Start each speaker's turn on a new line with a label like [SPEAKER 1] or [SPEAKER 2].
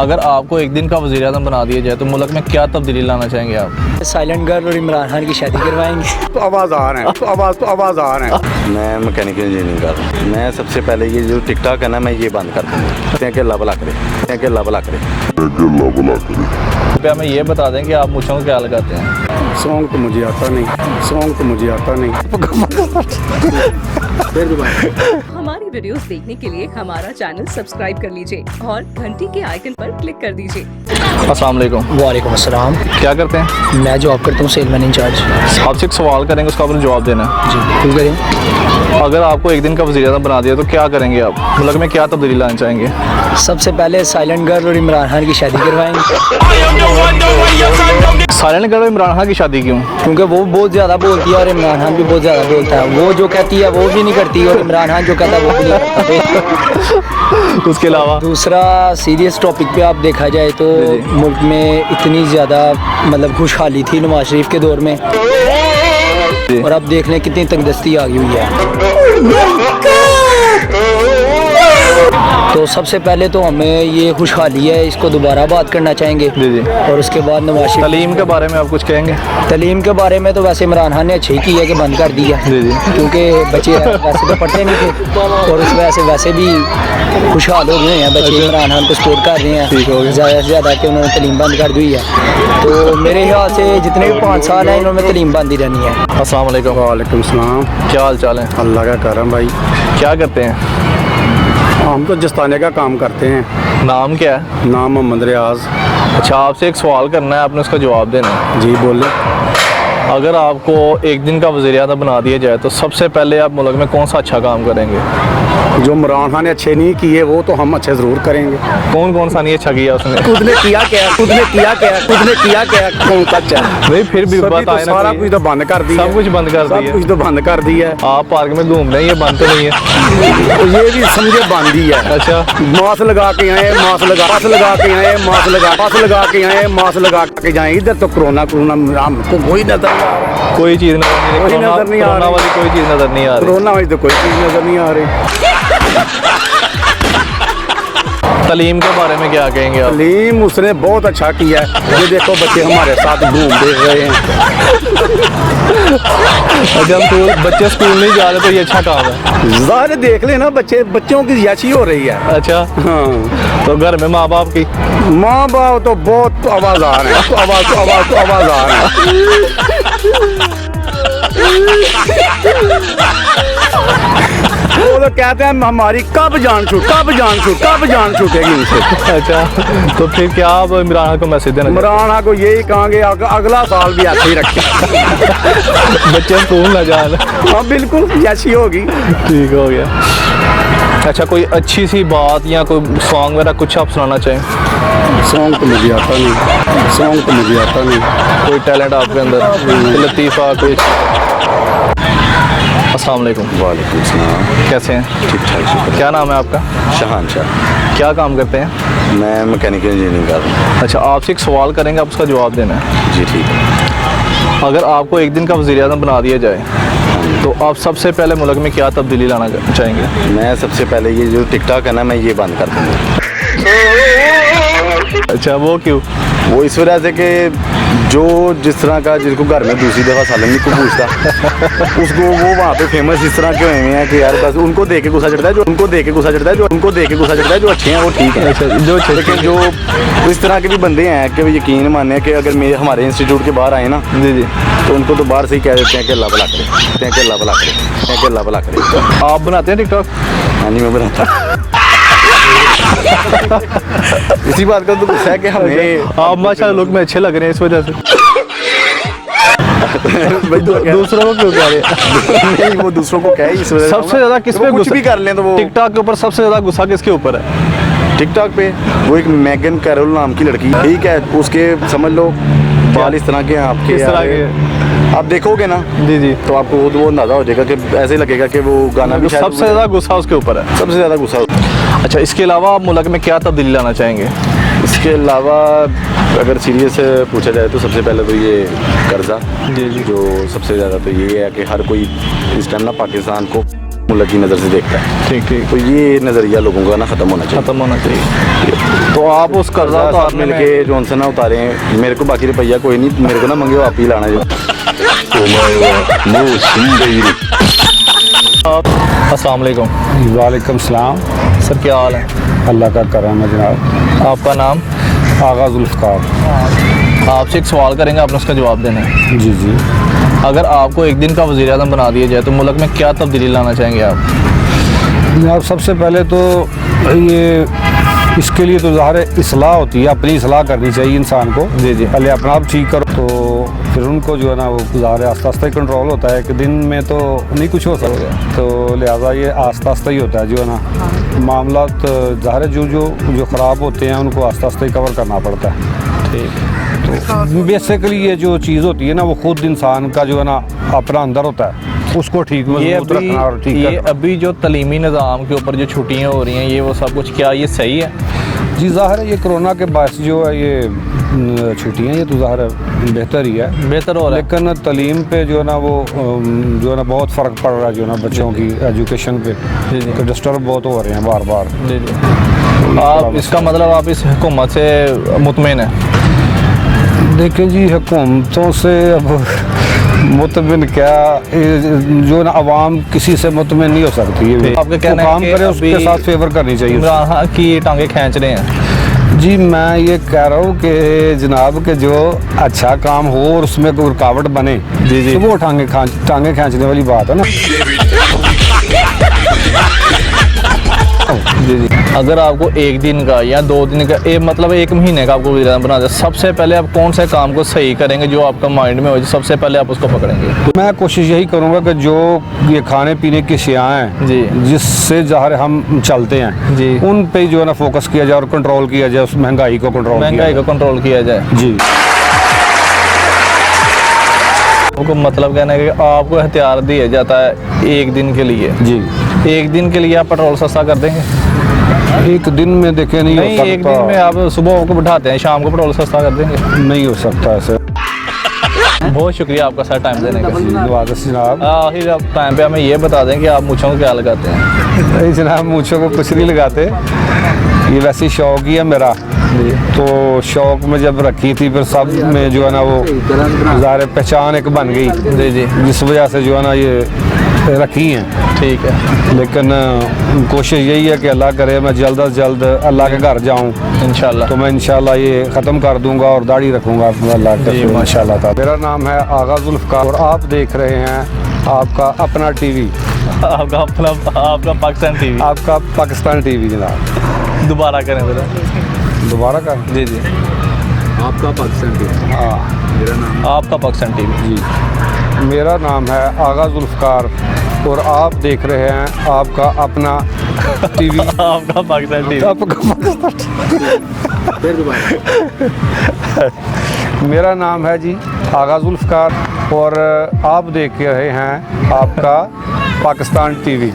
[SPEAKER 1] अगर आपको एक दिन का वज़ीर-ए-आज़म बना दिया जाए तो मुल्क में क्या तब्दीली लाना चाहेंगे आप?
[SPEAKER 2] साइलेंट गर्ल और इमरान खान की शादी करवाएंगे।
[SPEAKER 3] तो आवाज़ आ रहे हैं, तो आवाज़ आ रहे हैं।
[SPEAKER 4] मैं मैकेनिकल इंजीनियरिंग कर रहा हूँ। मैं सबसे पहले ये जो टिकटॉक है ना, मैं ये बंद कर दूँगा। कि अल्लाह भला करे, कि अल्लाह भला करे।
[SPEAKER 1] कृपया हमें ये बता दें कि आप मूँछों को क्या लगाते हैं?
[SPEAKER 3] सॉन्ग तो मुझे आता नहीं, सॉन्ग तो मुझे आता नहीं।
[SPEAKER 5] हमारी वीडियोस देखने के लिए हमारा चैनल सब्सक्राइब कर लीजिए और घंटी के आइकन पर क्लिक कर दीजिए।
[SPEAKER 1] अस्सलाम वालेकुम।
[SPEAKER 2] वालेकुम अस्सलाम।
[SPEAKER 1] क्या करते हैं?
[SPEAKER 2] मैं जॉब करता हूँ सेलमैन इंचार्ज।
[SPEAKER 1] आपसे एक सवाल करेंगे, उसका आपने जवाब देना है।
[SPEAKER 2] जी बिल्कुल करें।
[SPEAKER 1] अगर आपको एक दिन का वज़ीर-ए-आज़म बना दिया तो क्या करेंगे आप? मुल्क में क्या तब्दीली लाना चाहेंगे?
[SPEAKER 2] सबसे पहले साइलेंट गर्ल और इमरान खान की शादी करवाएंगे।
[SPEAKER 1] साइलेंट गर्ल इमरान खान की शादी क्यों?
[SPEAKER 2] क्योंकि वो बहुत ज़्यादा बोलती है और इमरान खान भी बहुत ज़्यादा बोलता है। वो जो कहती है वो भी नहीं करती और इमरान खान जो कहता है वो भी नहीं करता।
[SPEAKER 1] उसके अलावा
[SPEAKER 2] दूसरा सीरियस टॉपिक पे आप देखा जाए तो मुल्क में इतनी ज़्यादा मतलब खुशहाली थी नवाज शरीफ के दौर में, और अब देख लें कितनी तंगदस्ती आ गई हुई है। तो सबसे पहले तो हमें ये खुशहाली है, इसको दोबारा बात करना चाहेंगे।
[SPEAKER 1] जी।
[SPEAKER 2] और उसके बाद नवाज शरीफ।
[SPEAKER 1] तालीम के बारे में आप कुछ कहेंगे?
[SPEAKER 2] तालीम के बारे में तो वैसे इमरान खान ने अच्छी की है कि बंद कर दी है।
[SPEAKER 1] जी।
[SPEAKER 2] क्योंकि बच्चे वैसे तो पढ़ते नहीं थे और उस वजह से वैसे भी खुशहाल हो गए हैं बच्चे। इमरान खान को सपोर्ट कर रहे हैं ज़्यादा से ज़्यादा कि उन्होंने तालीम बंद कर दी है। तो मेरे ख्याल से जितने भी 5 साल हैं इन्होंने तालीम बंद ही रहनी है।
[SPEAKER 1] अस्सलाम वालेकुम।
[SPEAKER 3] वालेकुम सलाम।
[SPEAKER 1] क्या हाल चाल है?
[SPEAKER 3] अल्लाह का करम भाई।
[SPEAKER 1] क्या करते हैं?
[SPEAKER 3] हम तो जस्ताने का काम करते हैं।
[SPEAKER 1] नाम क्या है?
[SPEAKER 3] नाम मोहम्मद रियाज।
[SPEAKER 1] अच्छा, आपसे एक सवाल करना है, आपने उसका जवाब देना है।
[SPEAKER 3] जी बोले।
[SPEAKER 1] अगर आपको एक दिन का वज़ीर-ए-आज़म बना दिया जाए तो सबसे पहले आप मुल्क में कौन सा अच्छा काम करेंगे?
[SPEAKER 3] जो इमरान खान ने अच्छे नहीं किए वो तो हम अच्छे ज़रूर करेंगे।
[SPEAKER 1] कौन सा नहीं अच्छा किया उसने?
[SPEAKER 3] खुद ने किया क्या, खुद ने किया क्या, खुद ने किया क्या, कौन सा अच्छा?
[SPEAKER 1] नहीं, फिर भी
[SPEAKER 3] सभी
[SPEAKER 1] बात
[SPEAKER 3] तो
[SPEAKER 1] आए ना,
[SPEAKER 3] सारा कुछ तो बंद कर दिया।
[SPEAKER 1] सब कुछ बंद कर
[SPEAKER 3] सब
[SPEAKER 1] दिया।
[SPEAKER 3] कुछ तो बंद कर दिया है।
[SPEAKER 1] आप पार्क में घूम रहे हैं, ये बंद तो नहीं है?
[SPEAKER 3] तो ये भी समझे बंद ही है।
[SPEAKER 1] अच्छा,
[SPEAKER 3] मास्क लगा के आए, मास्क लगा के आए, मास्क लगा के आए, मास्क लगा के जाए। इधर तो कोरोना हमको कोई नजर नहीं आ रहा।
[SPEAKER 1] कोई चीज़ नजर नहीं
[SPEAKER 3] कोई नजर नहीं आ
[SPEAKER 1] कोरोना
[SPEAKER 3] रही।
[SPEAKER 1] वाली कोई चीज़ नजर नहीं आ रही।
[SPEAKER 3] कोरोना वाली तो कोई चीज़ नजर नहीं आ रही।
[SPEAKER 1] तालीम के बारे में क्या कहेंगे आप?
[SPEAKER 3] तालीम उसने बहुत अच्छा किया है। ये देखो बच्चे हमारे साथ घूम देख रहे हैं।
[SPEAKER 1] अच्छा, हम तो बच्चे स्कूल नहीं जा रहे तो ये अच्छा काम है।
[SPEAKER 3] ज़ाहिर देख लेना, बच्चों की याची हो रही है।
[SPEAKER 1] अच्छा,
[SPEAKER 3] हाँ,
[SPEAKER 1] तो घर में माँ बाप की?
[SPEAKER 3] माँ बाप तो बहुत आवाज़ आ रहे हैं, तो आवाज़ आ रहे हैं। वो तो कहते हैं हमारी कब जान छूटेगी उनसे।
[SPEAKER 1] अच्छा, तो फिर क्या आप इमरान खान को मैसेज देना?
[SPEAKER 3] इमरान खान को यही कहेंगे अगला साल भी ऐसे ही रखें।
[SPEAKER 1] बच्चे स्कूल ना जाए।
[SPEAKER 3] हाँ बिल्कुल, ऐसी होगी।
[SPEAKER 1] ठीक हो गया। अच्छा, कोई अच्छी सी बात या कोई सॉन्ग वगैरह कुछ आप सुनाना चाहें?
[SPEAKER 3] सॉन्ग तो मुझे आता नहीं।
[SPEAKER 1] कोई टैलेंट आपके अंदर, कोई लतीफ़ा कोई? अस्सलाम वालेकुम।
[SPEAKER 4] वालेकुम सलाम।
[SPEAKER 1] कैसे हैं?
[SPEAKER 4] ठीक ठाक शुक्र।
[SPEAKER 1] क्या नाम है आपका?
[SPEAKER 4] शहान शाह।
[SPEAKER 1] क्या काम करते हैं?
[SPEAKER 4] मैं मैकेनिकल इंजीनियरिंग कर रहा हूँ।
[SPEAKER 1] अच्छा, आपसे एक सवाल करेंगे, आप उसका जवाब देना है।
[SPEAKER 4] जी ठीक है।
[SPEAKER 1] अगर आपको एक दिन का वज़ीर-ए-आज़म बना दिया जाए तो आप सबसे पहले मुल्क में क्या तब्दीली लाना चाहेंगे?
[SPEAKER 4] मैं सबसे पहले ये जो टिकटॉक है ना, मैं ये बंद कर दूँगा।
[SPEAKER 1] अच्छा, वो क्यों?
[SPEAKER 4] वो इस वजह से कि जो जिस तरह का जिसको घर में दूसरी दफ़ा सालन नहीं को पूछता उसको वो वहाँ पे फेमस इस तरह के हुए हैं कि यार बस उनको देख के गुस्सा चढ़ता है, जो अच्छे हैं वो ठीक है।
[SPEAKER 1] अच्छा, जो
[SPEAKER 4] लेकिन जो इस तरह के भी बंदे हैं कि वो यकीन माने कि अगर मेरे हमारे इंस्टीट्यूट के बाहर आए ना,
[SPEAKER 1] जी
[SPEAKER 4] तो उनको तो बाहर से ही कह देते हैं कि अल्लाह भला करे।
[SPEAKER 1] आप बनाते हैं टिकटॉक?
[SPEAKER 4] हाँ जी, मैं बनाता। इसी बात का तो गुस्सा है कि हमें
[SPEAKER 1] आप माशाल्लाह लुक में अच्छे लग रहे हैं, इस वजह से। दूसरों को क्यों कह रहे हैं?
[SPEAKER 4] नहीं, वो दूसरों को क्या है इस वजह से।
[SPEAKER 1] सबसे ज्यादा किस पे
[SPEAKER 4] कुछ भी कर लें तो वो
[SPEAKER 1] टिकटॉक के ऊपर सबसे ज्यादा गुस्सा किसके ऊपर है?
[SPEAKER 4] टिकटॉक पे वो एक मैगन कैरोल नाम की लड़की, ठीक है, उसके समझ लो बाल इस तरह के हैं आपके।
[SPEAKER 1] किस तरह के?
[SPEAKER 4] आप देखोगे ना
[SPEAKER 1] जी
[SPEAKER 4] तो आपको वो अंदाजा हो जाएगा कि ऐसे लगेगा कि वो गाना भी शायद
[SPEAKER 1] सबसे ज्यादा गुस्सा उसके ऊपर है।
[SPEAKER 4] सबसे ज्यादा गुस्सा।
[SPEAKER 1] अच्छा, इसके अलावा आप मुल्क में क्या तब्दीली लाना चाहेंगे?
[SPEAKER 4] इसके अलावा अगर सीरियस पूछा जाए तो सबसे पहले तो ये कर्जा,
[SPEAKER 1] जी।
[SPEAKER 4] जो सबसे ज़्यादा तो ये है कि हर कोई इस टाइम ना पाकिस्तान को मुल्क की नज़र से देखता है।
[SPEAKER 1] ठीक ठीक,
[SPEAKER 4] तो ये नज़रिया लोगों का ना ख़त्म होना चाहिए।
[SPEAKER 1] खत्म होना चाहिए। तो आप उस कर्जा
[SPEAKER 4] साथ
[SPEAKER 1] उतारने
[SPEAKER 4] मिल
[SPEAKER 1] में
[SPEAKER 4] के जो उनसे ना उतारे हैं, मेरे को बाकी रुपया कोई नहीं, मेरे को ना मंगे, आप ही लाना जो।
[SPEAKER 1] अस्सलाम वालेकुम
[SPEAKER 6] वालेकुम सलाम।
[SPEAKER 1] सर, क्या हाल है?
[SPEAKER 6] अल्लाह का करम है जनाब।
[SPEAKER 1] आपका नाम?
[SPEAKER 6] आगा जुल्फ़कार।
[SPEAKER 1] आपसे एक सवाल करेंगे, आपने उसका जवाब देना है।
[SPEAKER 6] जी जी।
[SPEAKER 1] अगर आपको एक दिन का वज़ीर आज़म बना दिया जाए तो मुल्क में क्या तब्दीली लाना चाहेंगे आप?
[SPEAKER 6] जनाब सबसे पहले तो ये इसके लिए तो ज़ाहिर है इस्लाह होती है, अपनी इस्लाह करनी चाहिए इंसान को।
[SPEAKER 1] जी जी।
[SPEAKER 6] पहले अपना आप ठीक करो तो फिर उनको जो है ना वो ज़ाहिर है आस्ता आस्ता ही कंट्रोल होता है कि दिन में तो नहीं कुछ हो सकता, तो लिहाजा ये आस्ता आस्ता ही होता है जो है ना मामला। ज़ाहिर है जो ख़राब होते हैं उनको आस्ता आस्ता ही कवर करना पड़ता है।
[SPEAKER 1] ठीक।
[SPEAKER 6] तो बेसिकली ये जो चीज़ होती है ना वो खुद इंसान का जो है ना अपना अंदर होता है, उसको ठीक
[SPEAKER 1] ये
[SPEAKER 6] मजबूत रखना और ठीक
[SPEAKER 1] ये
[SPEAKER 6] करना।
[SPEAKER 1] अभी जो तलीमी निज़ाम के ऊपर जो छुट्टियाँ हो रही हैं, ये वो सब कुछ, क्या ये सही है?
[SPEAKER 6] जी ज़ाहिर है ये कोरोना के बायस जो है ये छुट्टियाँ ये तो ज़ाहिर है बेहतर ही है,
[SPEAKER 1] बेहतर हो रहा है।
[SPEAKER 6] लेकिन तलीम पे जो है ना वो जो है ना बहुत फ़र्क पड़ रहा है जो है ना बच्चों की एजुकेशन पे,
[SPEAKER 1] जी जी।
[SPEAKER 6] तो डिस्टर्ब बहुत हो रहे हैं बार बार।
[SPEAKER 1] जी जी। आप इसका मतलब आप इस हुकूमत से मुतमिन हैं?
[SPEAKER 6] देखें जी हुकूमतों से अब मुतमिन क्या, जो ना अवाम किसी से मुतमिन नहीं हो सकती है।
[SPEAKER 1] आपका कहना है
[SPEAKER 6] काम
[SPEAKER 1] कि
[SPEAKER 6] करे उसके
[SPEAKER 1] अभी
[SPEAKER 6] साथ फेवर करनी चाहिए।
[SPEAKER 1] इमरान खान की टांगे खींच रहे हैं।
[SPEAKER 6] जी मैं ये कह रहा हूँ कि जनाब के जो अच्छा काम हो और उसमें कोई रुकावट बने,
[SPEAKER 1] जी जी।
[SPEAKER 6] तो वो टांगे खींचने वाली बात है ना।
[SPEAKER 1] जी जी। अगर आपको एक दिन का या 2 दिन का, मतलब 1 महीने का आपको वज़ीर आज़म बना दे, सबसे पहले आप कौन से काम को सही करेंगे जो आपका माइंड में हो, सबसे पहले आप उसको पकड़ेंगे?
[SPEAKER 6] मैं कोशिश यही करूँगा कि जो ये खाने पीने की शियाँ हैं
[SPEAKER 1] जी।
[SPEAKER 6] जिससे ज़ाहिर हम चलते हैं
[SPEAKER 1] जी।
[SPEAKER 6] उन पे जो है ना फोकस किया जाए और कंट्रोल किया जाए, उस महंगाई को कंट्रोल
[SPEAKER 1] महंगाई को कंट्रोल किया जाए।
[SPEAKER 6] जी।
[SPEAKER 1] आपको मतलब कहना है कि आपको हथियार दिया जाता है 1 दिन के लिए।
[SPEAKER 6] जी
[SPEAKER 1] 1 दिन के लिए आप पेट्रोल सस्ता कर देंगे?
[SPEAKER 6] एक दिन में देखे नहीं
[SPEAKER 1] नहीं,
[SPEAKER 6] हो
[SPEAKER 1] 1
[SPEAKER 6] सकता।
[SPEAKER 1] दिन में आप सुबह को बिठाते हैं, शाम को पेट्रोल सस्ता कर देंगे?
[SPEAKER 6] नहीं हो सकता ऐसे।
[SPEAKER 1] बहुत शुक्रिया आपका सर टाइम देने का।
[SPEAKER 6] वादा जनाब।
[SPEAKER 1] आखिर आप टाइम पे हमें ये बता दें कि आप मूँछों को क्या लगाते हैं?
[SPEAKER 6] नहीं जनाब मूँछों को कुछ नहीं लगाते, ये वैसे शौक ही है मेरा। तो शौक में जब रखी थी फिर सब में जो है ना वो ज़ाहिर पहचान एक बन गई।
[SPEAKER 1] जी जी।
[SPEAKER 6] जिस वजह से जो है ना ये रखी हैं।
[SPEAKER 1] ठीक है।
[SPEAKER 6] लेकिन कोशिश यही है कि अल्लाह करे मैं जल्द अज जल्द अल्लाह के घर जाऊँ,
[SPEAKER 1] इंशाल्लाह।
[SPEAKER 6] तो मैं इंशाल्लाह ये ख़त्म कर दूंगा और दाढ़ी रखूँगा अल्लाह के
[SPEAKER 1] जी,
[SPEAKER 6] शुक्र माशाल्लाह ताला। मेरा नाम है आगा जुल्फ़कार और आप देख रहे हैं आपका अपना टीवी,
[SPEAKER 1] आपका पाकिस्तान टीवी।
[SPEAKER 6] आपका पाकिस्तान टीवी जनाब।
[SPEAKER 1] दोबारा करें ज़रा।
[SPEAKER 6] दोबारा का
[SPEAKER 1] जी जी।
[SPEAKER 3] आपका पाकिस्तान टीवी।
[SPEAKER 6] हाँ
[SPEAKER 3] मेरा नाम
[SPEAKER 1] आपका पाकिस्तान टीवी।
[SPEAKER 6] जी। मेरा नाम है आगा जुल्फ़कार और आप देख रहे हैं आपका अपना टीवी।
[SPEAKER 1] आपका पाकिस्तान टीवी।
[SPEAKER 6] आपका
[SPEAKER 3] फिर दोबारा।
[SPEAKER 6] मेरा नाम है जी आगा जुल्फ़कार और आप देख रहे हैं आपका पाकिस्तान टीवी।